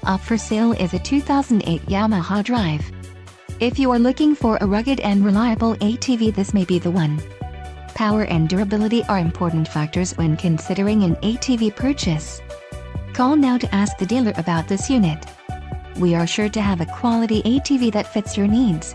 Up for sale is a 2008 Yamaha Drive. If you are looking for a rugged and reliable ATV, this may be the one. Power and durability are important factors when considering an ATV purchase. Call now to ask the dealer about this unit. We are sure to have a quality ATV that fits your needs.